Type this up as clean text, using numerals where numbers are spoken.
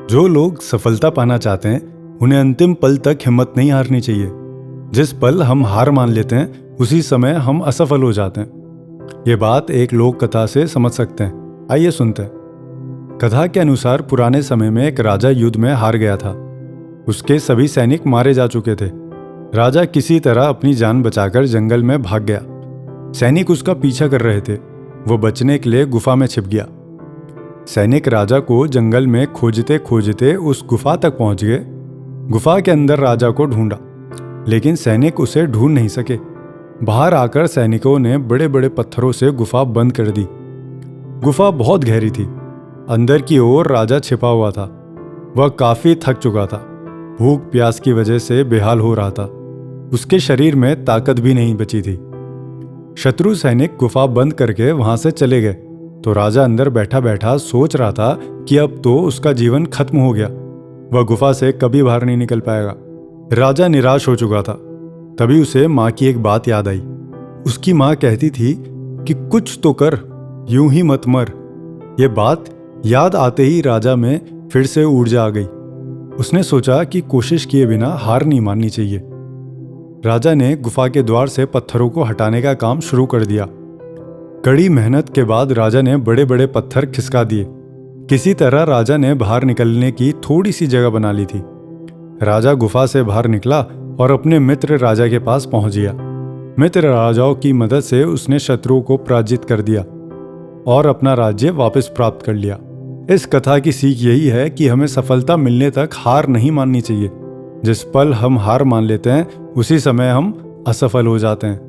जो लोग सफलता पाना चाहते हैं उन्हें अंतिम पल तक हिम्मत नहीं हारनी चाहिए। जिस पल हम हार मान लेते हैं उसी समय हम असफल हो जाते हैं। ये बात एक लोक कथा से समझ सकते हैं। आइए सुनते हैं। कथा के अनुसार पुराने समय में एक राजा युद्ध में हार गया था। उसके सभी सैनिक मारे जा चुके थे। राजा किसी तरह अपनी जान बचाकर जंगल में भाग गया। सैनिक उसका पीछा कर रहे थे। वो बचने के लिए गुफा में छिप गया। सैनिक राजा को जंगल में खोजते खोजते उस गुफा तक पहुंच गए। गुफा के अंदर राजा को ढूंढा, लेकिन सैनिक उसे ढूंढ नहीं सके। बाहर आकर सैनिकों ने बड़े बड़े पत्थरों से गुफा बंद कर दी। गुफा बहुत गहरी थी। अंदर की ओर राजा छिपा हुआ था। वह काफी थक चुका था। भूख प्यास की वजह से बेहाल हो रहा था। उसके शरीर में ताकत भी नहीं बची थी। शत्रु सैनिक गुफा बंद करके वहां से चले गए तो राजा अंदर बैठा बैठा सोच रहा था कि अब तो उसका जीवन खत्म हो गया। वह गुफा से कभी बाहर नहीं निकल पाएगा। राजा निराश हो चुका था। तभी उसे माँ की एक बात याद आई। उसकी माँ कहती थी कि कुछ तो कर, यूं ही मत मर। ये बात याद आते ही राजा में फिर से ऊर्जा आ गई। उसने सोचा कि कोशिश किए बिना हार नहीं माननी चाहिए। राजा ने गुफा के द्वार से पत्थरों को हटाने का काम शुरू कर दिया। कड़ी मेहनत के बाद राजा ने बड़े बड़े पत्थर खिसका दिए। किसी तरह राजा ने बाहर निकलने की थोड़ी सी जगह बना ली थी। राजा गुफा से बाहर निकला और अपने मित्र राजा के पास पहुंच गया। मित्र राजाओं की मदद से उसने शत्रुओं को पराजित कर दिया और अपना राज्य वापस प्राप्त कर लिया। इस कथा की सीख यही है कि हमें सफलता मिलने तक हार नहीं माननी चाहिए। जिस पल हम हार मान लेते हैं उसी समय हम असफल हो जाते हैं।